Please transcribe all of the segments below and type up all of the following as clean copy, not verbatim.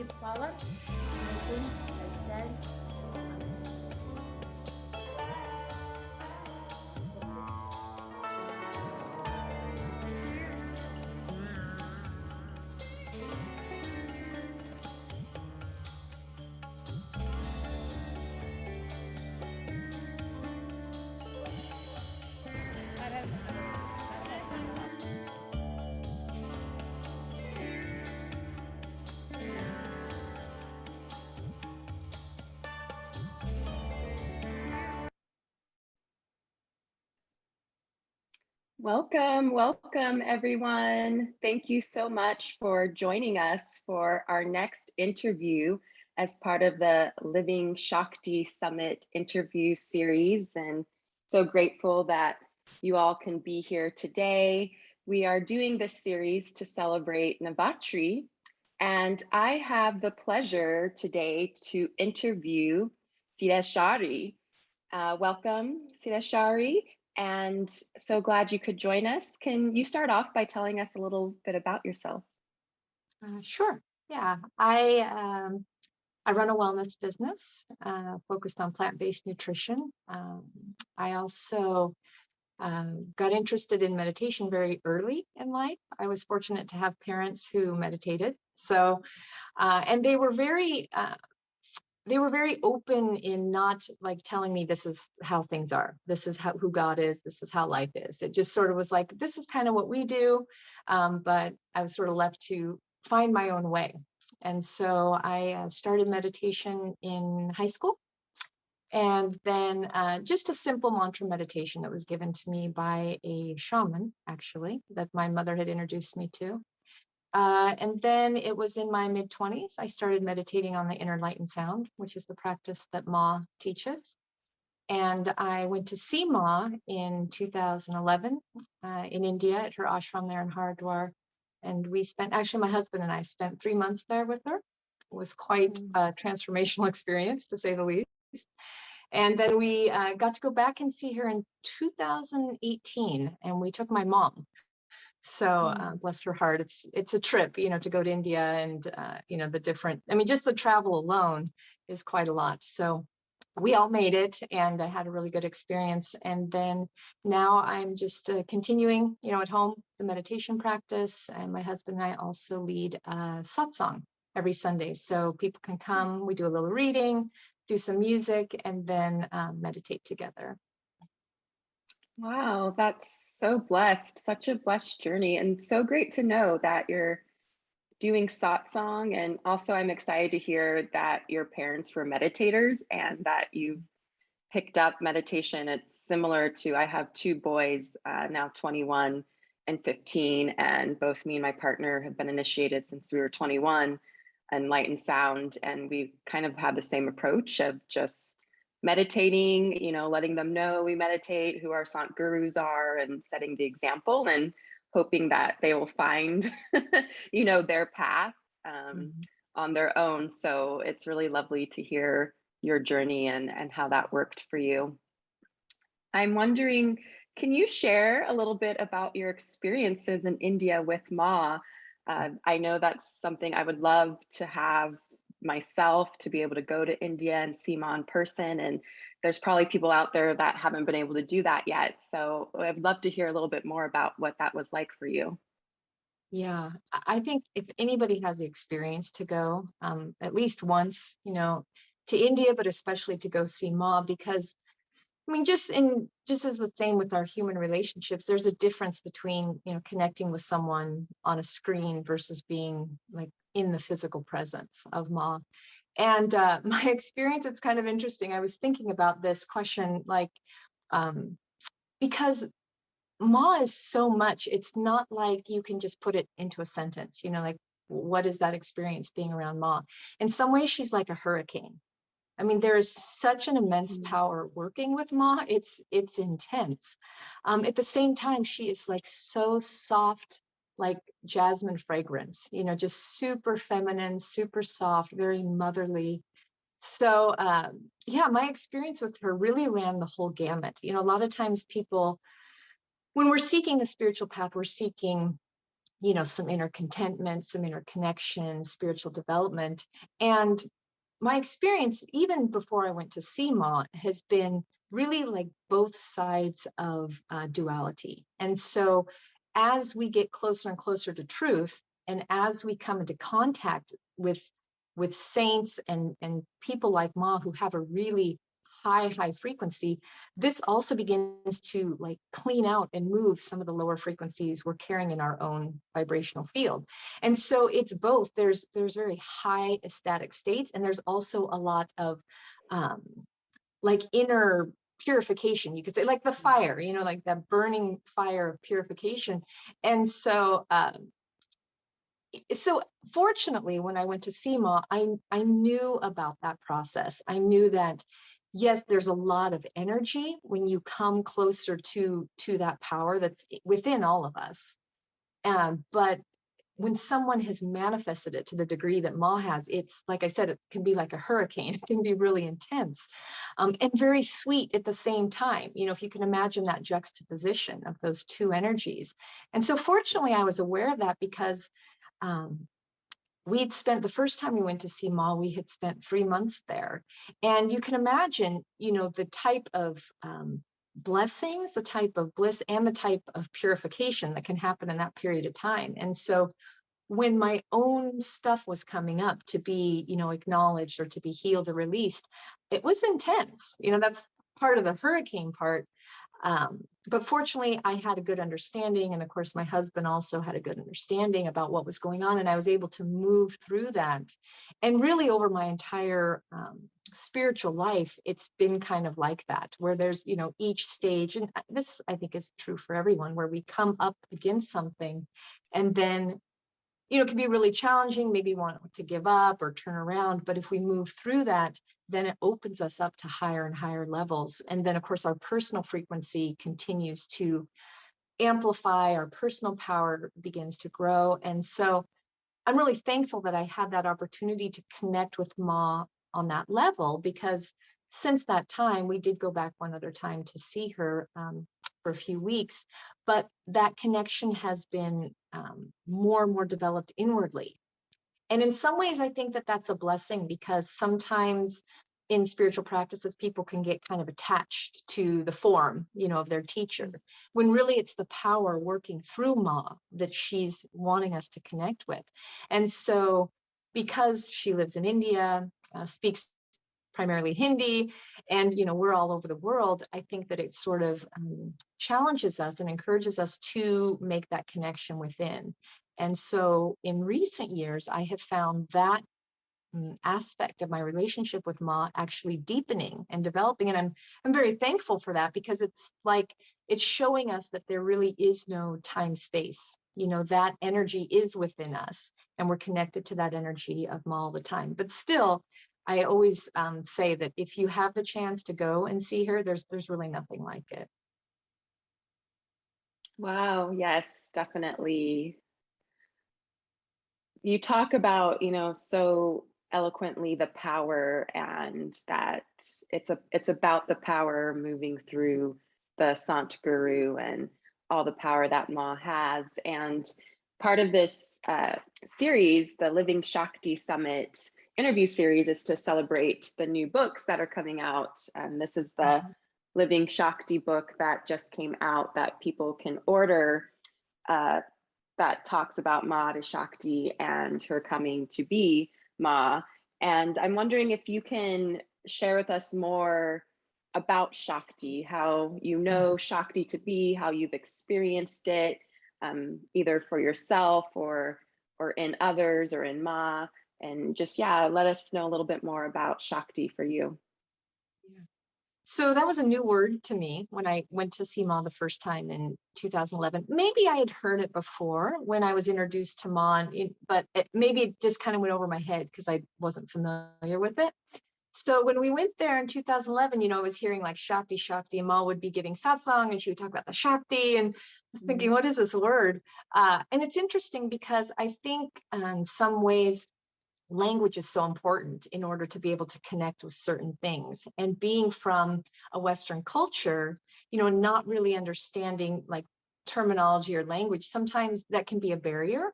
with power, making like child. Welcome everyone. Thank you so much for joining us for our next interview as part of the Living Shakti Summit interview series. And so grateful that you all can be here today. We are doing this series to celebrate Navratri. And I have the pleasure today to interview Siddheshwari. Welcome, Siddheshwari. And so glad you could join us. Can you start off by telling us a little bit about yourself? Sure. Yeah, I run a wellness business focused on plant-based nutrition. I also got interested in meditation very early in life. I was fortunate to have parents who meditated. So, and they were very open in not like telling me this is how things are. This is who God is. This is how life is. It just sort of was like, this is kind of what we do. But I was sort of left to find my own way. And so I started meditation in high school. And then just a simple mantra meditation that was given to me by a shaman, actually, that my mother had introduced me to. And then it was in my mid-20s, I started meditating on the inner light and sound, which is the practice that Ma teaches. And I went to see Ma in 2011 in India at her ashram there in Haridwar. And we spent, actually my husband and I spent 3 months there with her. It was quite a transformational experience, to say the least. And then we got to go back and see her in 2018, and we took my mom. So bless her heart, it's a trip, you know, to go to India and, you know, the different, I mean, just the travel alone is quite a lot. So we all made it, and I had a really good experience. And then now I'm just continuing, you know, at home, the meditation practice. And my husband and I also lead a satsang every Sunday. So people can come, we do a little reading, do some music, and then meditate together. Wow, that's so blessed, such a blessed journey, and so great to know that you're doing satsang. And also I'm excited to hear that your parents were meditators and that you've picked up meditation. It's similar to, I have two boys, now 21 and 15, and both me and my partner have been initiated since we were 21 in light and sound. And we kind of have the same approach of just meditating, you know, letting them know we meditate, who our sant gurus are, and setting the example and hoping that they will find, you know, their path on their own. So it's really lovely to hear your journey and how that worked for you. I'm wondering, can you share a little bit about your experiences in India with Ma? I know that's something I would love to have myself, to be able to go to India and see Ma in person. And there's probably people out there that haven't been able to do that yet. So I'd love to hear a little bit more about what that was like for you. Yeah, I think if anybody has the experience to go at least once, you know, to India, but especially to go see Ma, because I mean, just as the same with our human relationships, there's a difference between, you know, connecting with someone on a screen versus being like in the physical presence of Ma. And my experience, it's kind of interesting. I was thinking about this question, like, because Ma is so much, it's not like you can just put it into a sentence, you know, like, what is that experience being around Ma? In some ways, she's like a hurricane. I mean, there is such an immense power working with Ma. It's intense. At the same time, she is like so soft, like jasmine fragrance, you know, just super feminine, super soft, very motherly. So yeah, my experience with her really ran the whole gamut. You know, a lot of times people, when we're seeking the spiritual path, we're seeking some inner contentment, some inner connection, spiritual development. And my experience, even before I went to see Ma, has been really like both sides of duality. And so as we get closer and closer to truth, and as we come into contact with saints and people like Ma who have a really high frequency, this also begins to like clean out and move some of the lower frequencies we're carrying in our own vibrational field. And so it's both. There's very high ecstatic states, and there's also a lot of like inner purification, you could say, like the fire, like that burning fire of purification. And so so fortunately, when I went to SEMA, I knew about that process. I knew that, yes, there's a lot of energy when you come closer to that power that's within all of us. But when someone has manifested it to the degree that Ma has, it's like I said, it can be like a hurricane. It can be really intense, and very sweet at the same time. If you can imagine that juxtaposition of those two energies. And so fortunately, I was aware of that because we'd spent, the first time we went to see Ma, we had spent 3 months there. And you can imagine, the type of blessings, the type of bliss, and the type of purification that can happen in that period of time. And so when my own stuff was coming up to be, acknowledged or to be healed or released, it was intense. That's part of the hurricane part. But fortunately, I had a good understanding. And of course, my husband also had a good understanding about what was going on. And I was able to move through that. And really over my entire spiritual life, it's been kind of like that, where there's, each stage. And this, I think, is true for everyone, where we come up against something and then it can be really challenging, maybe want to give up or turn around. But if we move through that, then it opens us up to higher and higher levels. And then, of course, our personal frequency continues to amplify, our personal power begins to grow. And so I'm really thankful that I had that opportunity to connect with Ma on that level, because since that time, we did go back one other time to see her for a few weeks, but that connection has been more and more developed inwardly. And in some ways, I think that that's a blessing, because sometimes in spiritual practices, people can get kind of attached to the form, of their teacher, when really it's the power working through Ma that she's wanting us to connect with. And so because she lives in India, speaks primarily Hindi, and we're all over the world, I think that it sort of challenges us and encourages us to make that connection within. And so in recent years, I have found that aspect of my relationship with Ma actually deepening and developing, and I'm very thankful for that, because it's like it's showing us that there really is no time space. That energy is within us, and we're connected to that energy of Ma all the time. But still, I always say that if you have the chance to go and see her, there's really nothing like it. Wow, yes, definitely. You talk about, so eloquently the power, and that it's about the power moving through the Sant Guru and all the power that Ma has. And part of this series, the Living Shakti Summit interview series, is to celebrate the new books that are coming out. And this is the Living Shakti book that just came out that people can order, that talks about Ma Shakti and her coming to be Ma. And I'm wondering if you can share with us more about Shakti, how you know Shakti to be, how you've experienced it, either for yourself or in others or in Ma, and just, let us know a little bit more about Shakti for you. So that was a new word to me when I went to see Ma the first time in 2011. Maybe I had heard it before when I was introduced to Ma, but maybe it just kind of went over my head because I wasn't familiar with it. So when we went there in 2011, I was hearing like Shakti, Shakti, and Ma would be giving satsang, and she would talk about the Shakti, and I was thinking, what is this word? And it's interesting because I think in some ways, language is so important in order to be able to connect with certain things. And being from a Western culture, not really understanding like terminology or language, sometimes that can be a barrier.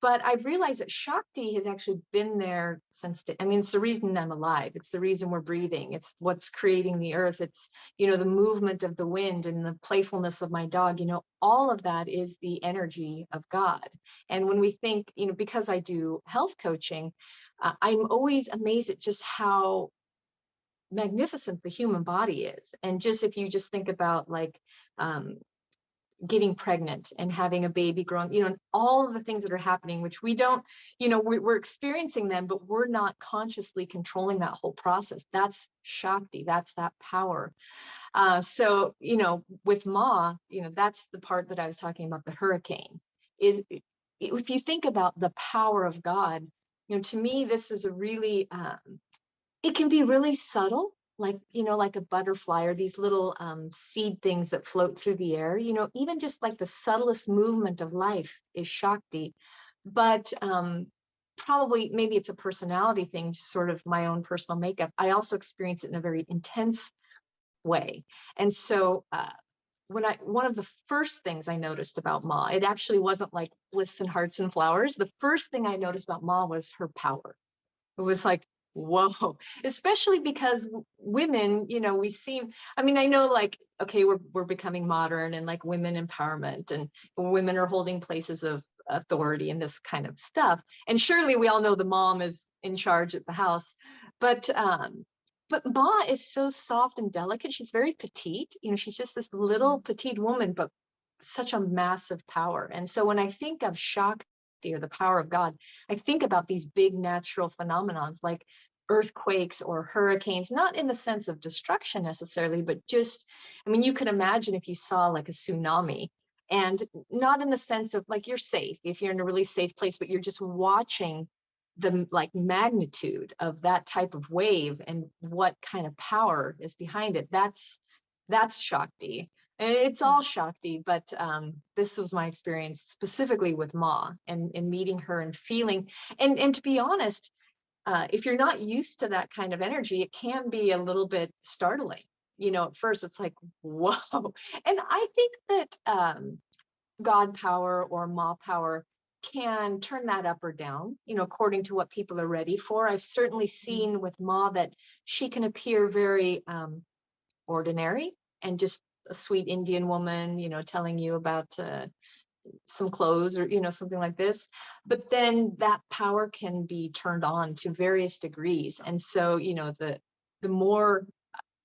But I've realized that Shakti has actually been there since, I mean, it's the reason I'm alive. It's the reason we're breathing. It's what's creating the earth. It's, the movement of the wind and the playfulness of my dog, all of that is the energy of God. And when we think, because I do health coaching, I'm always amazed at just how magnificent the human body is. And just if you just think about like, getting pregnant and having a baby grown, and all of the things that are happening, which we don't, we're experiencing them, but we're not consciously controlling that whole process. That's Shakti, that's that power. So, with Ma, that's the part that I was talking about, the hurricane, is if you think about the power of God, to me, this is a really, it can be really subtle, like a butterfly or these little seed things that float through the air, even just like the subtlest movement of life is Shakti. But probably, maybe it's a personality thing, just sort of my own personal makeup. I also experience it in a very intense way. And so one of the first things I noticed about Ma, it actually wasn't like bliss and hearts and flowers. The first thing I noticed about Ma was her power. It was like, whoa, especially because women, we seem, I mean, I know like, okay, we're becoming modern and like women empowerment and women are holding places of authority and this kind of stuff. And surely we all know the mom is in charge at the house, but Ma is so soft and delicate. She's very petite, she's just this little petite woman, but such a massive power. And so when I think of Shakti, or the power of God, I think about these big natural phenomenons like earthquakes or hurricanes, not in the sense of destruction necessarily, but just, I mean, you could imagine if you saw like a tsunami, and not in the sense of like you're safe, if you're in a really safe place, but you're just watching the like magnitude of that type of wave and what kind of power is behind it. That's Shakti. And it's all Shakti, but this was my experience specifically with Ma and meeting her and feeling. And to be honest, if you're not used to that kind of energy, it can be a little bit startling. At first it's like, whoa. And I think that God power or Ma power can turn that up or down, according to what people are ready for. I've certainly seen with Ma that she can appear very ordinary and just a sweet Indian woman, telling you about some clothes or, something like this. But then that power can be turned on to various degrees. And so, the more,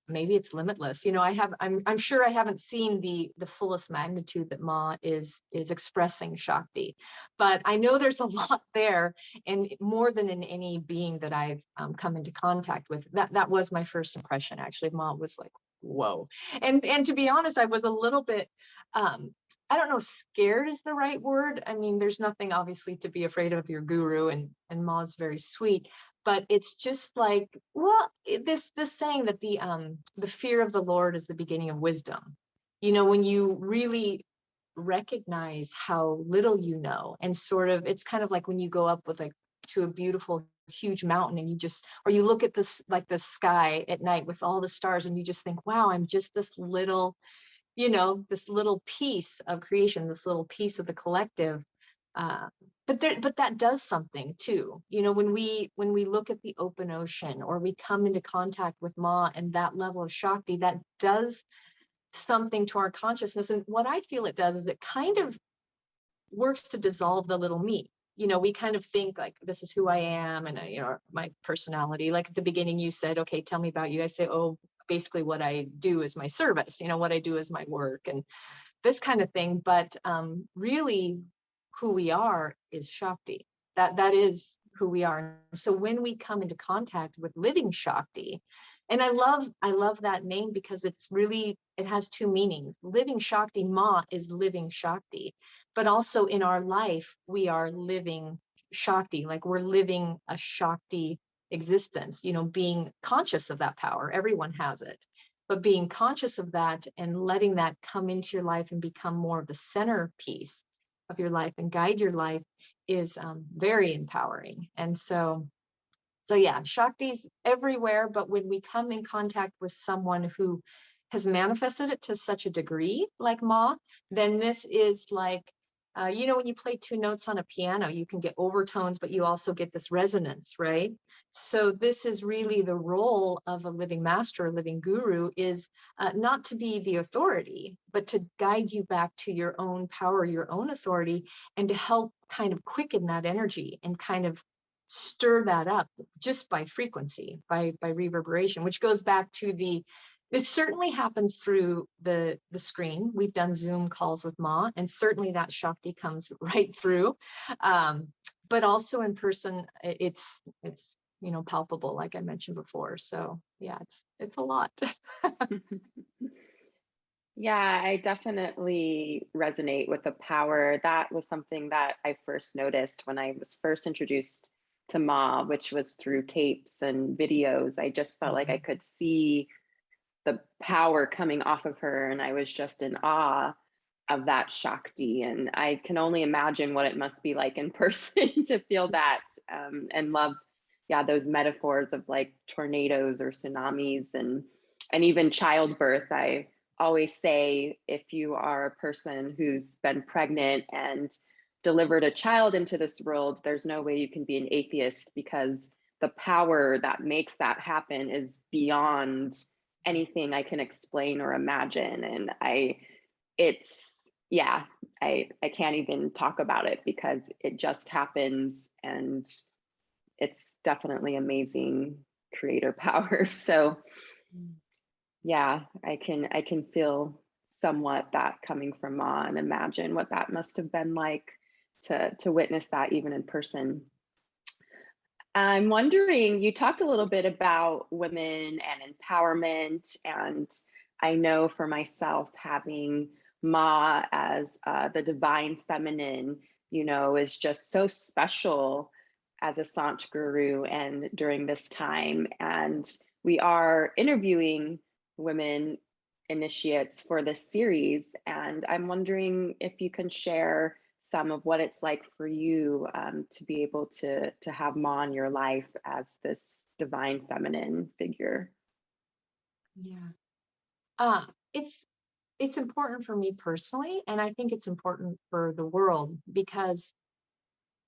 maybe it's limitless. I'm sure I haven't seen the fullest magnitude that Ma is expressing Shakti, but I know there's a lot there, and more than in any being that I've come into contact with. That was my first impression. Actually, Ma was like, whoa. And to be honest, I was a little bit, I don't know, scared is the right word. I mean, there's nothing obviously to be afraid of your guru, and Ma's very sweet, but it's just like, well, this saying that the fear of the Lord is the beginning of wisdom. When you really recognize how little you know, and sort of, it's kind of like when you go up with like to a beautiful huge mountain and or you look at this, like the sky at night with all the stars, and you just think, wow, I'm just this little, this little piece of creation, this little piece of the collective. But that does something too. When we look at the open ocean, or we come into contact with Ma and that level of Shakti, that does something to our consciousness. And what I feel it does is it kind of works to dissolve the little me. We kind of think like, this is who I am, and my personality. Like at the beginning, you said, okay, tell me about you. I say, oh, basically what I do is my service, what I do is my work and this kind of thing. But really who we are is Shakti. That is who we are. So when we come into contact with living Shakti, and I love that name because it's really, it has two meanings. Living Shakti, Ma is living Shakti, but also in our life, we are living Shakti, like we're living a Shakti existence, being conscious of that power. Everyone has it, but being conscious of that and letting that come into your life and become more of the centerpiece of your life and guide your life is very empowering. And so yeah, Shakti's everywhere, but when we come in contact with someone who has manifested it to such a degree, like Ma, then this is like, you know, when you play two notes on a piano, you can get overtones, but you also get this resonance, right? So this is really the role of a living master, a living guru, is not to be the authority, but to guide you back to your own power, your own authority, and to help kind of quicken that energy and kind of stir that up just by frequency, by reverberation, which goes back to it certainly happens through the screen. We've done Zoom calls with Ma, and certainly that Shakti comes right through. But also in person, it's you know, palpable, like I mentioned before. So yeah, it's a lot. Yeah, I definitely resonate with the power. That was something that I first noticed when I was first introduced to Ma, which was through tapes and videos. I just felt like I could see the power coming off of her, and I was just in awe of that Shakti. And I can only imagine what it must be like in person to feel that, and love, yeah, those metaphors of like tornadoes or tsunamis, and even childbirth. I always say, if you are a person who's been pregnant and delivered a child into this world, there's no way you can be an atheist, because the power that makes that happen is beyond anything I can explain or imagine. And yeah, I can't even talk about it because it just happens, and it's definitely amazing creator power. So yeah, I can feel somewhat that coming from Ma, and imagine what that must have been like to witness that even in person. I'm wondering, you talked a little bit about women and empowerment, and I know for myself, having Ma as the divine feminine, you know, is just so special as a Sant Guru and during this time. And we are interviewing women initiates for this series, and I'm wondering if you can share some of what it's like for you, to be able to have Ma in your life as this divine feminine figure. Yeah. Uh, it's important for me personally, and I think it's important for the world, because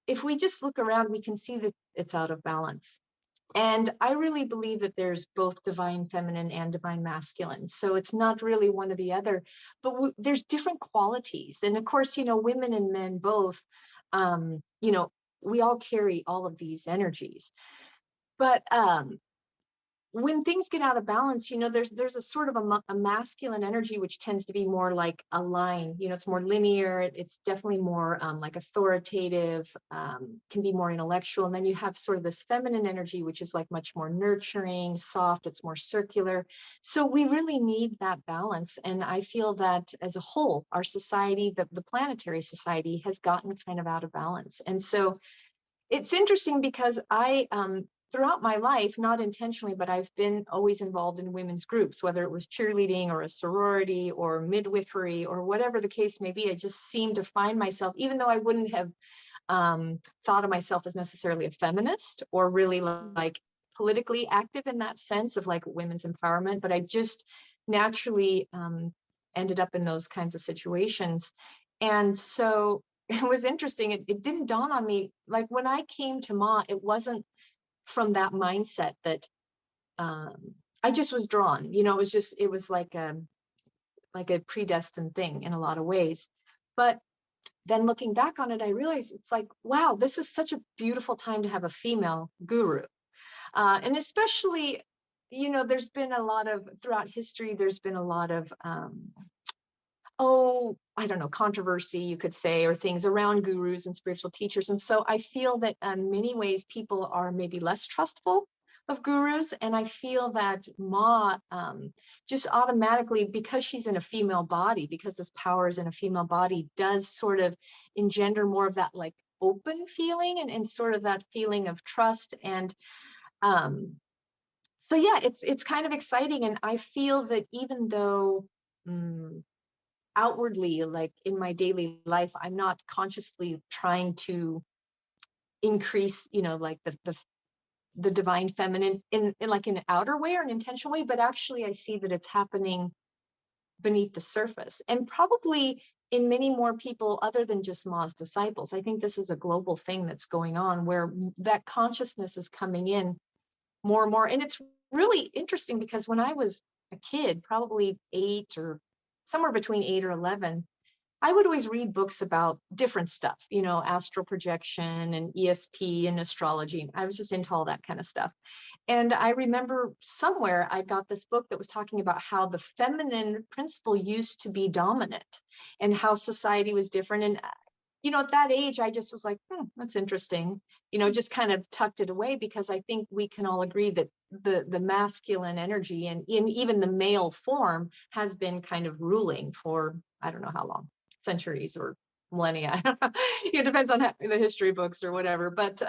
if we just look around, we can see that it's out of balance. And I really believe that there's both divine feminine and divine masculine. So it's not really one or the other, but there's different qualities. And of course, you know, women and men both, you know, we all carry all of these energies. But when things get out of balance, you know, there's a sort of a masculine energy which tends to be more like a line. You know, it's more linear. It's definitely more like authoritative, can be more intellectual. And then you have sort of this feminine energy, which is like much more nurturing, soft. It's more circular. So we really need that balance. And I feel that as a whole, our society, the planetary society, has gotten kind of out of balance. And so it's interesting because throughout my life, not intentionally, but I've been always involved in women's groups, whether it was cheerleading or a sorority or midwifery or whatever the case may be. I just seem to find myself, even though I wouldn't have thought of myself as necessarily a feminist or really like politically active in that sense of like women's empowerment, but I just naturally ended up in those kinds of situations. And so it was interesting. It didn't dawn on me, like when I came to Ma, it wasn't from that mindset that I just was drawn. You know, it was like a predestined thing in a lot of ways. But then looking back on it, I realized it's like, wow, this is such a beautiful time to have a female guru. And especially, you know, there's been a lot of, throughout history, there's been a lot of, I don't know, controversy, you could say, or things around gurus and spiritual teachers. And so I feel that in many ways, people are maybe less trustful of gurus. And I feel that Ma just automatically, because she's in a female body, because this power is in a female body, does sort of engender more of that like open feeling and sort of that feeling of trust. And so yeah, it's kind of exciting. And I feel that even though outwardly, like in my daily life, I'm not consciously trying to increase, you know, like the divine feminine in like an outer way or an intentional way, but actually I see that it's happening beneath the surface, and probably in many more people other than just Ma's disciples. I think this is a global thing that's going on, where that consciousness is coming in more and more. And it's really interesting because when I was a kid, probably 8 or somewhere between 8 or 11, I would always read books about different stuff, astral projection and ESP and astrology. I was just into all that kind of stuff. And I remember somewhere I got this book that was talking about how the feminine principle used to be dominant and how society was different. And, at that age, I just was like, that's interesting, just kind of tucked it away, because I think we can all agree that the masculine energy and in even the male form has been kind of ruling for, I don't know how long, centuries or millennia. It depends on the history books or whatever. But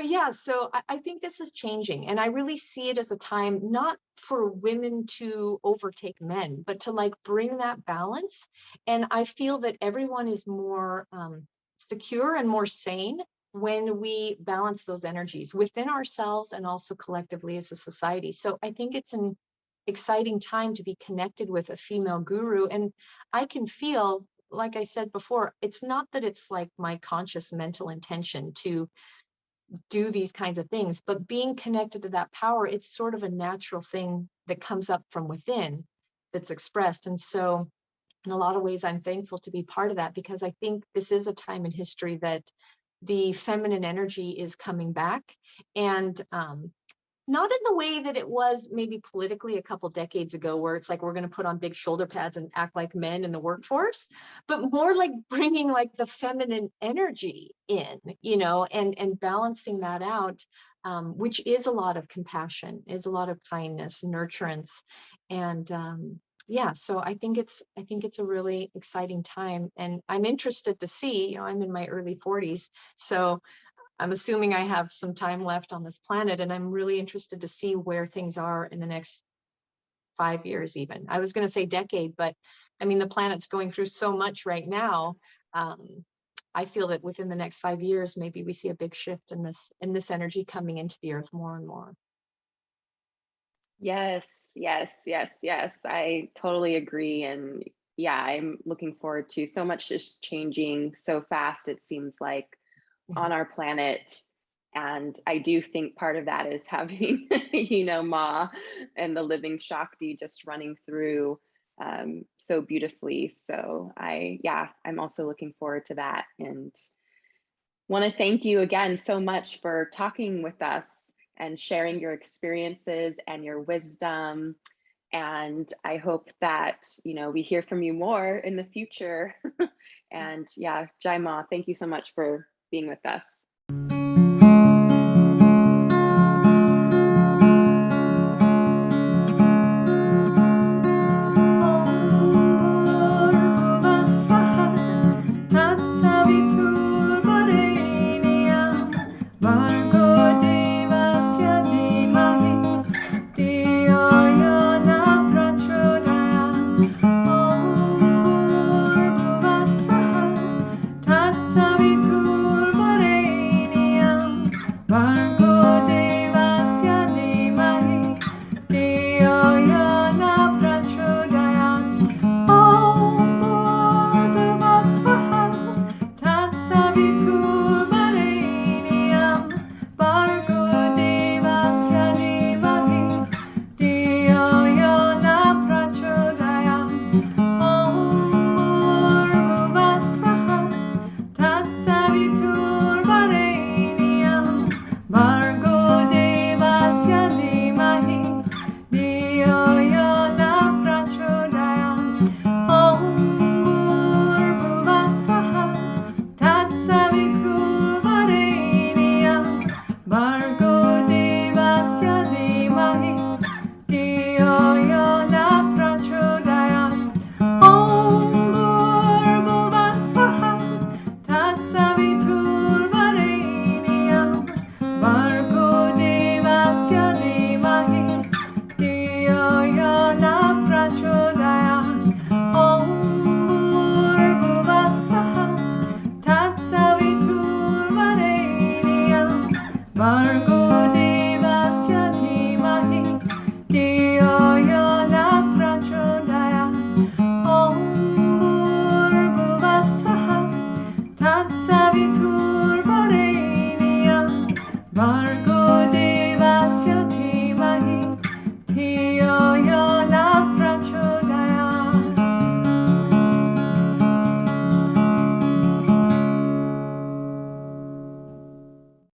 yeah, so I think this is changing, and I really see it as a time not for women to overtake men, but to like bring that balance. And I feel that everyone is more secure and more sane when we balance those energies within ourselves and also collectively as a society. So I think it's an exciting time to be connected with a female guru. And I can feel, like I said before, it's not that it's like my conscious mental intention to do these kinds of things, but being connected to that power, it's sort of a natural thing that comes up from within that's expressed. And so in a lot of ways, I'm thankful to be part of that, because I think this is a time in history that the feminine energy is coming back, and not in the way that it was maybe politically a couple decades ago, where it's like we're going to put on big shoulder pads and act like men in the workforce, but more like bringing like the feminine energy in, and balancing that out, which is a lot of compassion, is a lot of kindness, nurturance, and yeah. So I think it's a really exciting time, and I'm interested to see. I'm in my early 40s, so I'm assuming I have some time left on this planet, and I'm really interested to see where things are in the next 5 years even. I was going to say decade, but I mean, the planet's going through so much right now. I feel that within the next 5 years, maybe we see a big shift in this energy coming into the earth more and more. Yes, yes, yes, yes. I totally agree. And yeah, I'm looking forward to so much just changing so fast, it seems like, on our planet. And I do think part of that is having, Ma and the living Shakti just running through so beautifully. So I'm also looking forward to that, and want to thank you again so much for talking with us and sharing your experiences and your wisdom. And I hope that, we hear from you more in the future. And yeah, Jai Ma, thank you so much for being with us. Margot